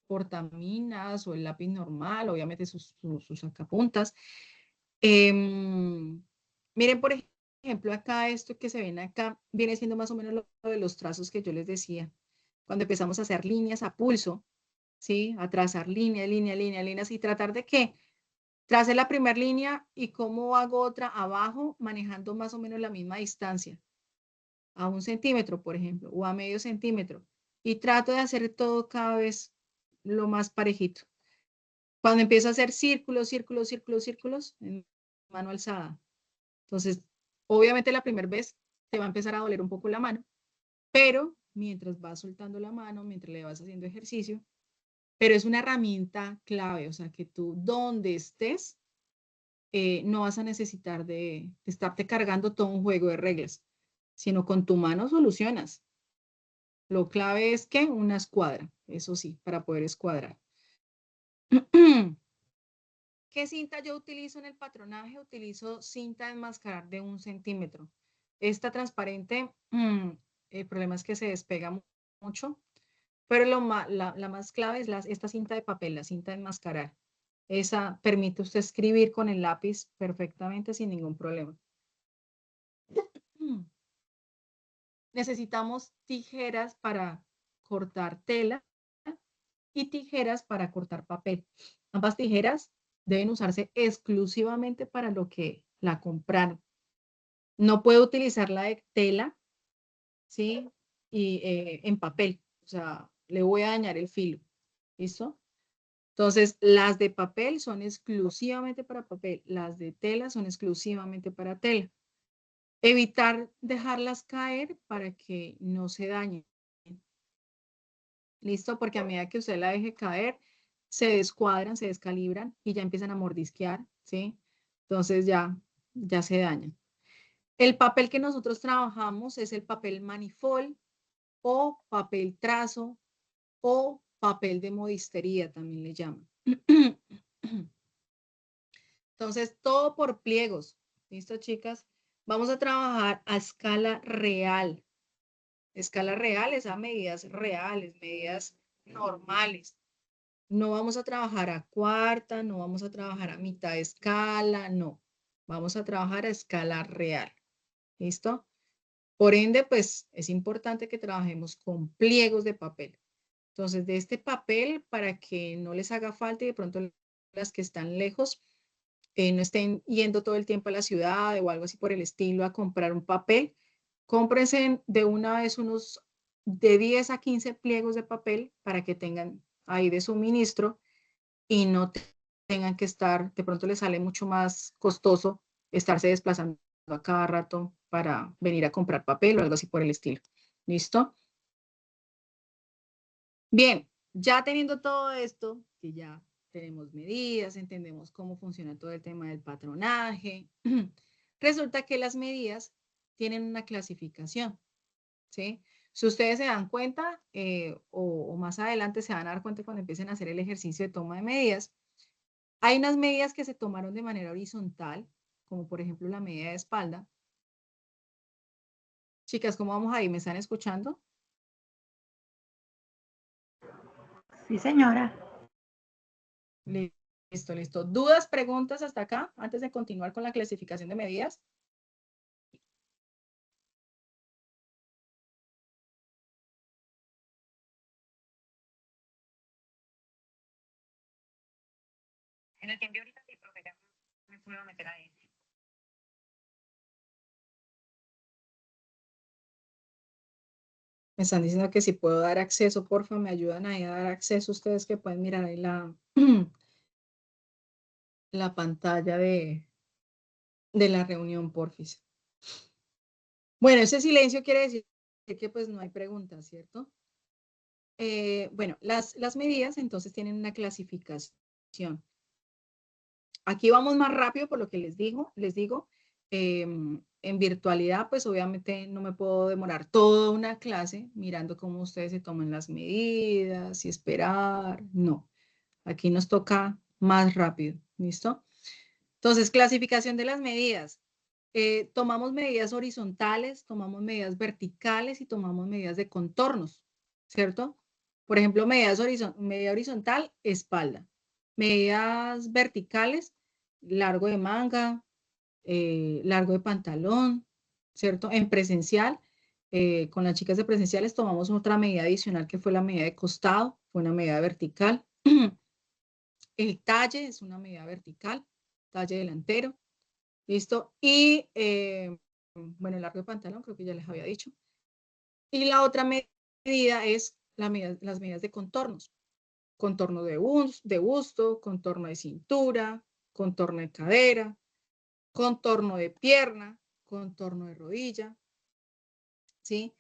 portaminas o el lápiz normal, obviamente sus sacapuntas. Miren, por ejemplo, acá esto que se ven acá viene siendo más o menos lo de los trazos que yo les decía. Cuando empezamos a hacer líneas a pulso, ¿sí? A trazar líneas y tratar de que trace la primera línea y cómo hago otra abajo manejando más o menos la misma distancia, a 1 centímetro, por ejemplo, o a medio centímetro. Y trato de hacer todo cada vez lo más parejito. Cuando empiezo a hacer círculos, en mano alzada. Entonces, obviamente la primera vez te va a empezar a doler un poco la mano, pero mientras vas soltando la mano, mientras le vas haciendo ejercicio, pero es una herramienta clave, o sea, que tú donde estés, no vas a necesitar de estarte cargando todo un juego de reglas, sino con tu mano solucionas. Lo clave es que una escuadra, eso sí, para poder escuadrar. ¿Qué cinta yo utilizo en el patronaje? Utilizo cinta de enmascarar de 1 centímetro. Esta transparente, el problema es que se despega mucho, pero la más clave es esta cinta de papel, la cinta de enmascarar. Esa permite usted escribir con el lápiz perfectamente sin ningún problema. Necesitamos tijeras para cortar tela y tijeras para cortar papel. Ambas tijeras deben usarse exclusivamente para lo que la compraron. No puedo utilizar la de tela, ¿sí? Y en papel, o sea, le voy a dañar el filo. ¿Listo? Entonces, las de papel son exclusivamente para papel, las de tela son exclusivamente para tela. Evitar dejarlas caer para que no se dañen. ¿Listo? Porque a medida que usted la deje caer, se descuadran, se descalibran y ya empiezan a mordisquear, ¿sí? Entonces ya se dañan. El papel que nosotros trabajamos es el papel manifold o papel trazo o papel de modistería, también le llaman. Entonces, todo por pliegos. ¿Listo, chicas? Vamos a trabajar a escala real. Escala real es a medidas reales, medidas normales. No vamos a trabajar a cuarta, no vamos a trabajar a mitad de escala, no. Vamos a trabajar a escala real. ¿Listo? Por ende, pues es importante que trabajemos con pliegos de papel. Entonces, de este papel, para que no les haga falta y de pronto las que están lejos no estén yendo todo el tiempo a la ciudad o algo así por el estilo a comprar un papel, cómprense de una vez unos de 10 a 15 pliegos de papel para que tengan ahí de suministro y no tengan que estar, de pronto les sale mucho más costoso estarse desplazando a cada rato para venir a comprar papel o algo así por el estilo. ¿Listo? Bien, ya teniendo todo esto, que ya tenemos medidas, entendemos cómo funciona todo el tema del patronaje, resulta que las medidas tienen una clasificación, ¿sí? Si ustedes se dan cuenta, o más adelante se van a dar cuenta cuando empiecen a hacer el ejercicio de toma de medidas, hay unas medidas que se tomaron de manera horizontal, como por ejemplo la medida de espalda. Chicas, ¿cómo vamos ahí? ¿Me están escuchando? Sí, señora. Listo, listo. ¿Dudas, preguntas hasta acá antes de continuar con la clasificación de medidas? En el que envió ahorita sí, profe, ya me puedo meter ahí. Me están diciendo que si puedo dar acceso, porfa, me ayudan ahí a dar acceso ustedes que pueden mirar ahí la pantalla de la reunión, porfis. Bueno, ese silencio quiere decir que pues no hay preguntas, ¿cierto? Bueno, las medidas entonces tienen una clasificación. Aquí vamos más rápido por lo que les digo, en virtualidad, pues obviamente no me puedo demorar toda una clase mirando cómo ustedes se toman las medidas y esperar. No, aquí nos toca más rápido, ¿listo? Entonces, clasificación de las medidas. Tomamos medidas horizontales, tomamos medidas verticales y tomamos medidas de contornos, ¿cierto? Por ejemplo, medida horizontal, espalda. Medidas verticales, largo de manga, largo de pantalón, ¿cierto? En presencial, con las chicas de presenciales tomamos otra medida adicional que fue la medida de costado, fue una medida vertical. El talle es una medida vertical, talle delantero, ¿listo? Y, bueno, el largo de pantalón, creo que ya les había dicho. Y la otra medida es las medidas de contornos. Contorno de busto, contorno de cintura, contorno de cadera, contorno de pierna, contorno de rodilla, ¿sí?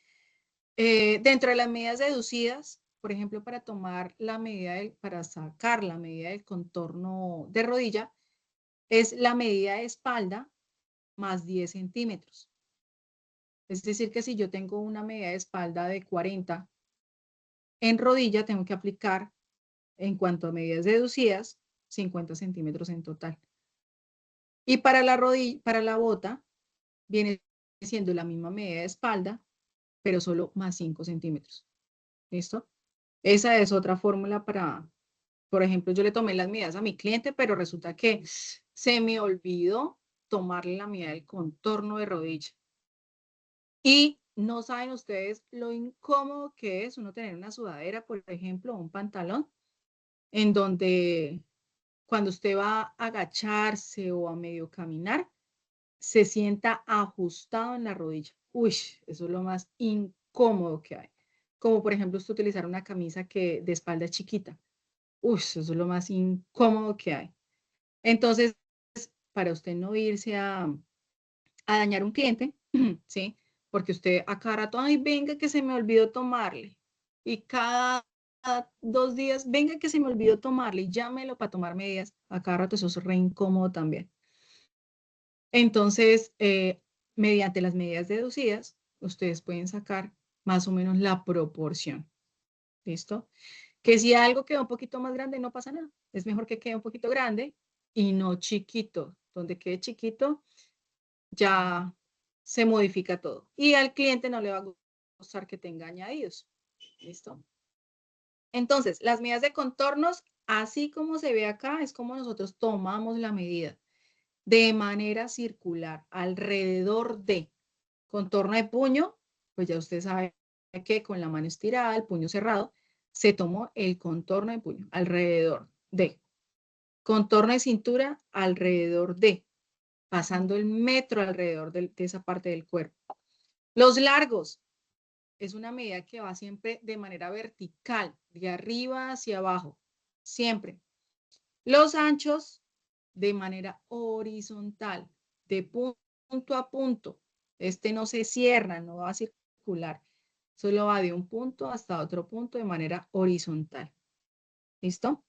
Dentro de las medidas deducidas, por ejemplo, para tomar la medida, para sacar la medida del contorno de rodilla, es la medida de espalda más 10 centímetros. Es decir, que si yo tengo una medida de espalda de 40, en rodilla tengo que aplicar, en cuanto a medidas deducidas, 50 centímetros en total. Y para la rodilla, para la bota, viene siendo la misma medida de espalda, pero solo más 5 centímetros. ¿Listo? Esa es otra fórmula para, por ejemplo, yo le tomé las medidas a mi cliente, pero resulta que se me olvidó tomarle la medida del contorno de rodilla. Y no saben ustedes lo incómodo que es uno tener una sudadera, por ejemplo, o un pantalón, en donde cuando usted va a agacharse o a medio caminar, se sienta ajustado en la rodilla. Uy, eso es lo más incómodo que hay. Como por ejemplo usted utilizar una camisa que de espalda chiquita. Uy, eso es lo más incómodo que hay. Entonces, para usted no irse a dañar un cliente, ¿sí? Porque usted a cada rato, ay, venga que se me olvidó tomarle. Y cada 2 días, venga que se me olvidó tomarle y llámelo para tomar medidas. A cada rato eso es re incómodo también. Entonces, mediante las medidas deducidas, ustedes pueden sacar más o menos la proporción. ¿Listo? Que si algo queda un poquito más grande, no pasa nada. Es mejor que quede un poquito grande y no chiquito. Donde quede chiquito, ya se modifica todo. Y al cliente no le va a gustar que tenga añadidos. ¿Listo? Entonces, las medidas de contornos, así como se ve acá, es como nosotros tomamos la medida de manera circular, alrededor de contorno de puño, pues ya usted sabe que con la mano estirada, el puño cerrado, se tomó el contorno de puño, alrededor de contorno de cintura, alrededor de pasando el metro alrededor de esa parte del cuerpo. Los largos es una medida que va siempre de manera vertical, de arriba hacia abajo, siempre. Los anchos de manera horizontal, de punto a punto. Este no se cierra, no va a circular, Solo va de un punto hasta otro punto de manera horizontal. ¿Listo?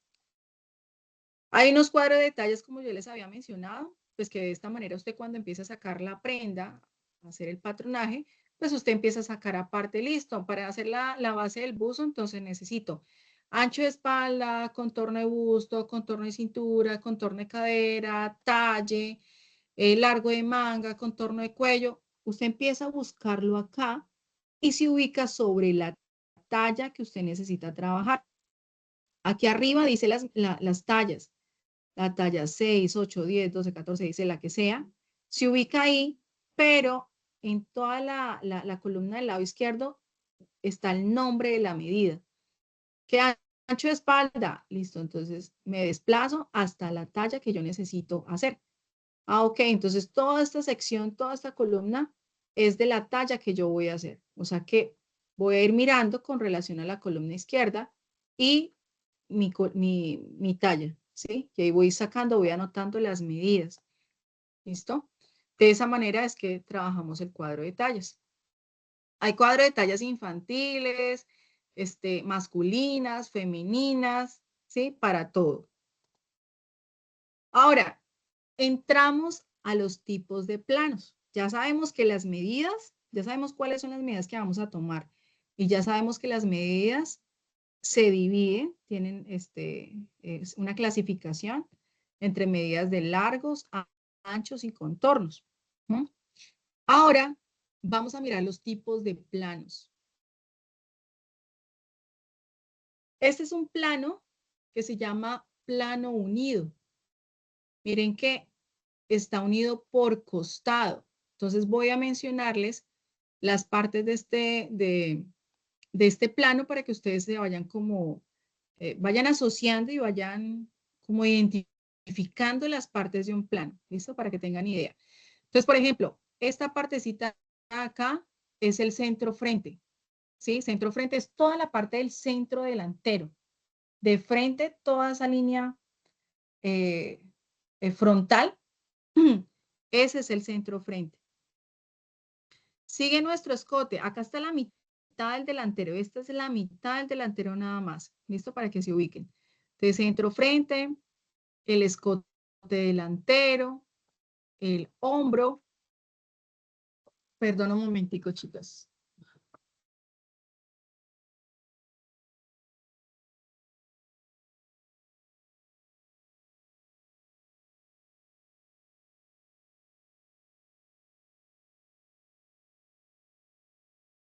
Hay unos cuadros de detalles, como yo les había mencionado, pues que de esta manera usted cuando empieza a sacar la prenda, a hacer el patronaje, pues usted empieza a sacar aparte, listo, para hacer la base del buzo, entonces necesito ancho de espalda, contorno de busto, contorno de cintura, contorno de cadera, talle, largo de manga, contorno de cuello. Usted empieza a buscarlo acá y se ubica sobre la talla que usted necesita trabajar. Aquí arriba dice las tallas, la talla 6, 8, 10, 12, 14, dice la que sea, se ubica ahí, pero en toda la columna del lado izquierdo está el nombre de la medida. ¿Qué ancho de espalda? Listo, entonces me desplazo hasta la talla que yo necesito hacer. Ah, ok, entonces toda esta sección, toda esta columna es de la talla que yo voy a hacer. O sea que voy a ir mirando con relación a la columna izquierda y mi talla, ¿sí? Y ahí voy sacando, voy anotando las medidas. ¿Listo? De esa manera es que trabajamos el cuadro de tallas. Hay cuadro de tallas infantiles, masculinas, femeninas, ¿sí? Para todo. Ahora, entramos a los tipos de planos. Ya sabemos que las medidas, ya sabemos cuáles son las medidas que vamos a tomar. Y ya sabemos que las medidas se dividen, tienen una clasificación entre medidas de largos, anchos y contornos. ¿Mm? Ahora vamos a mirar los tipos de planos. Este es un plano que se llama plano unido. Miren que está unido por costado. Entonces voy a mencionarles las partes de este plano para que ustedes se vayan como, vayan asociando y vayan como identificando las partes de un plano. ¿Listo? Para que tengan idea. Entonces, por ejemplo, esta partecita acá es el centro frente. ¿Sí? Centro frente es toda la parte del centro delantero. De frente, toda esa línea eh, frontal, ese es el centro frente. Sigue nuestro escote. Acá está la mitad del delantero. Esta es la mitad del delantero nada más. ¿Listo? Para que se ubiquen. Entonces, centro frente, el escote delantero, el hombro. Perdón un momentico, chicas.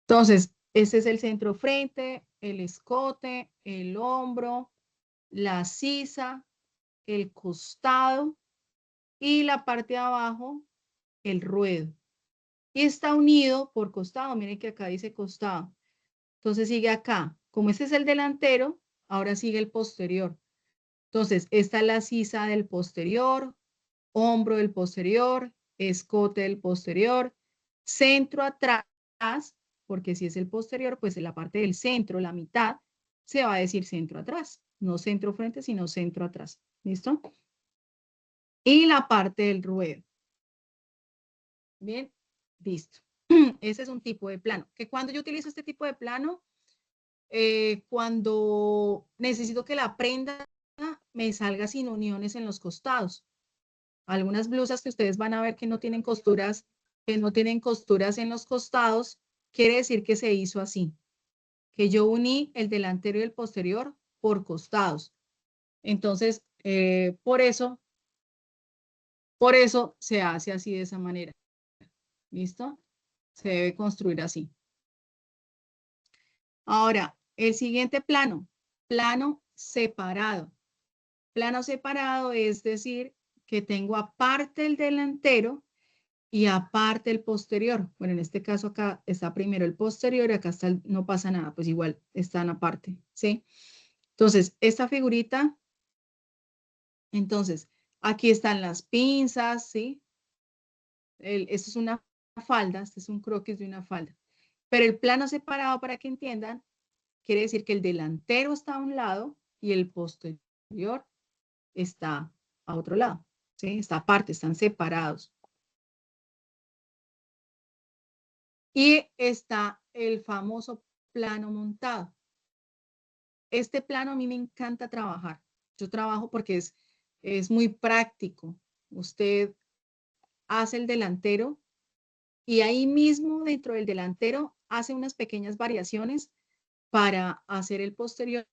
Entonces, este es el centro frente, el escote, el hombro, la sisa, el costado y la parte de abajo, el ruedo. Y está unido por costado. Miren que acá dice costado. Entonces sigue acá. Como este es el delantero, ahora sigue el posterior. Entonces, esta es la sisa del posterior, hombro del posterior, escote del posterior, centro atrás, porque si es el posterior, pues en la parte del centro, la mitad, se va a decir centro atrás. No centro frente, sino centro atrás. ¿Listo? Y la parte del ruedo. Bien, listo. Ese es un tipo de plano. Que cuando yo utilizo este tipo de plano, cuando necesito que la prenda me salga sin uniones en los costados. Algunas blusas que ustedes van a ver que no tienen costuras en los costados, quiere decir que se hizo así, que yo uní el delantero y el posterior por costados. Entonces, por eso se hace así de esa manera. ¿Listo? Se debe construir así. Ahora, el siguiente plano, plano separado. Plano separado es decir que tengo aparte el delantero y aparte el posterior. Bueno, en este caso acá está primero el posterior y acá está no pasa nada, pues igual están aparte, ¿sí? Entonces, esta figurita, entonces, aquí están las pinzas, ¿sí? Esto es una falda, este es un croquis de una falda. Pero el plano separado, para que entiendan, quiere decir que el delantero está a un lado y el posterior está a otro lado, ¿sí? Está aparte, están separados. Y está el famoso plano montado. Este plano a mí me encanta trabajar. Yo trabajo porque es muy práctico. Usted hace el delantero y ahí mismo dentro del delantero hace unas pequeñas variaciones para hacer el posterior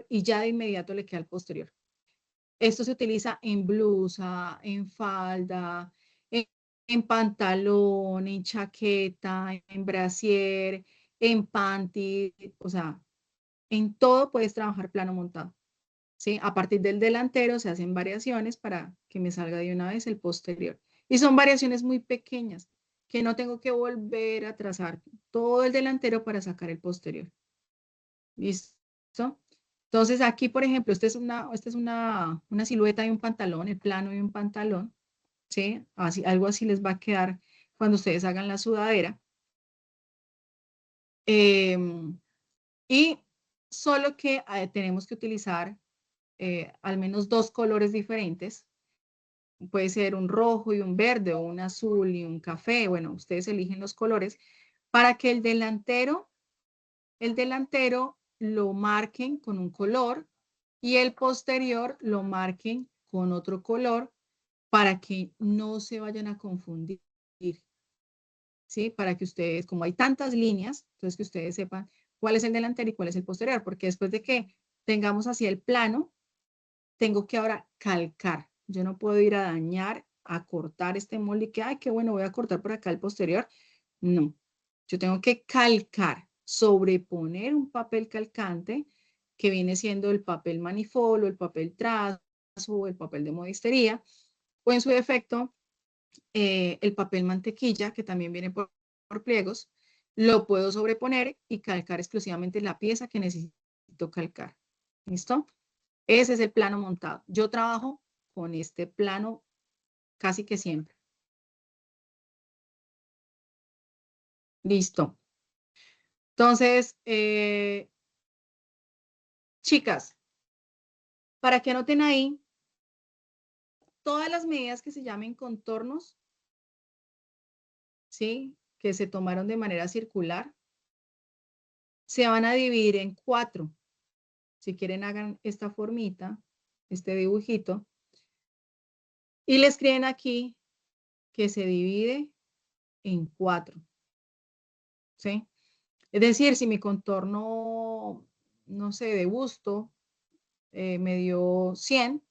y ya de inmediato le queda el posterior. Esto se utiliza en blusa, en falda, en pantalón, en chaqueta, en brasier, en panty, o sea, en todo puedes trabajar plano montado. ¿Sí? A partir del delantero se hacen variaciones para que me salga de una vez el posterior. Y son variaciones muy pequeñas que no tengo que volver a trazar todo el delantero para sacar el posterior. ¿Listo? Entonces aquí, por ejemplo, esta es una silueta de un pantalón, el plano de un pantalón, ¿sí? Así, algo así les va a quedar cuando ustedes hagan la sudadera. Y solo que tenemos que utilizar al menos 2 colores diferentes. Puede ser un rojo y un verde, o un azul y un café. Bueno, ustedes eligen los colores para que el delantero lo marquen con un color y el posterior lo marquen con otro color para que no se vayan a confundir. ¿Sí? Para que ustedes, como hay tantas líneas, entonces que ustedes sepan cuál es el delantero y cuál es el posterior, porque después de que tengamos así el plano, tengo que ahora calcar. Yo no puedo ir a dañar, a cortar este molde y que, ay, qué bueno, voy a cortar por acá el posterior. No, yo tengo que calcar, sobreponer un papel calcante que viene siendo el papel manifolo, el papel trazo, el papel de modistería, o en su defecto, el papel mantequilla, que también viene por pliegos, lo puedo sobreponer y calcar exclusivamente la pieza que necesito calcar. ¿Listo? Ese es el plano montado. Yo trabajo con este plano casi que siempre. Listo. Entonces, chicas, para que anoten ahí, todas las medidas que se llamen contornos, ¿sí? Que se tomaron de manera circular, se van a dividir en 4. Si quieren, hagan esta formita, este dibujito, y le escriben aquí que se divide en 4. ¿Sí? Es decir, si mi contorno, no sé, de busto, me dio 100,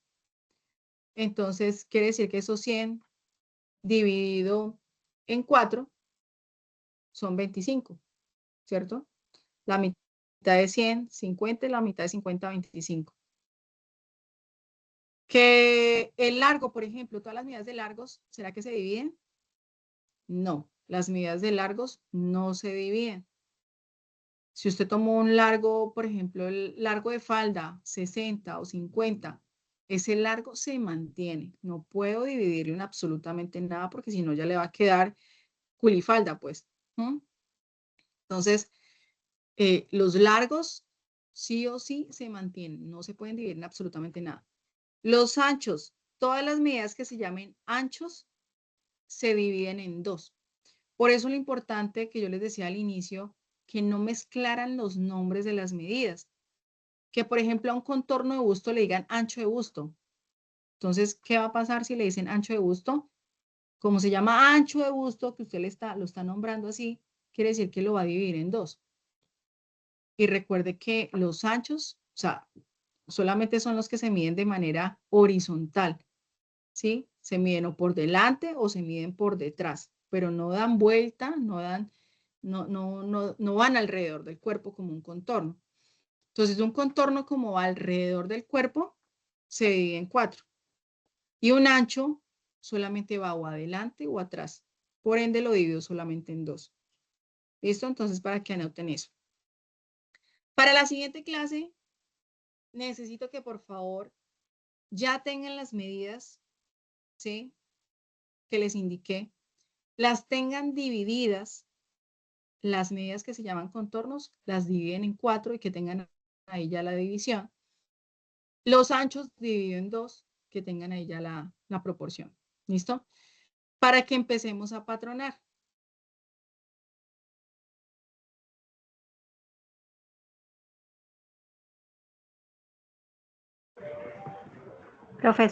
entonces quiere decir que esos 100 dividido en 4 son 25, ¿cierto? La mitad de 100, 50, y la mitad de 50, 25. Que el largo, por ejemplo, todas las medidas de largos, ¿será que se dividen? No, las medidas de largos no se dividen. Si usted tomó un largo, por ejemplo, el largo de falda, 60 o 50, ese largo se mantiene. No puedo dividirlo en absolutamente nada porque si no ya le va a quedar culifalda, pues. Entonces, los largos sí o sí se mantienen. No se pueden dividir en absolutamente nada. Los anchos, todas las medidas que se llamen anchos se dividen en 2. Por eso lo importante que yo les decía al inicio, que no mezclaran los nombres de las medidas. Que, por ejemplo, a un contorno de busto le digan ancho de busto. Entonces, ¿qué va a pasar si le dicen ancho de busto? Como se llama ancho de busto, que usted lo está nombrando así, quiere decir que lo va a dividir en 2. Y recuerde que los anchos, o sea, solamente son los que se miden de manera horizontal, ¿sí? Se miden o por delante o se miden por detrás, pero no dan vuelta, no van alrededor del cuerpo como un contorno. Entonces, un contorno como alrededor del cuerpo se divide en 4. Y un ancho solamente va o adelante o atrás. Por ende, lo divido solamente en 2. ¿Listo? Entonces, para que anoten eso. Para la siguiente clase, necesito que por favor ya tengan las medidas, ¿sí? Que les indiqué. Las tengan divididas. Las medidas que se llaman contornos, las dividen en 4 y que tengan ahí ya la división. Los anchos dividido en 2, que tengan ahí ya la proporción. ¿Listo? Para que empecemos a patronar. Profesor.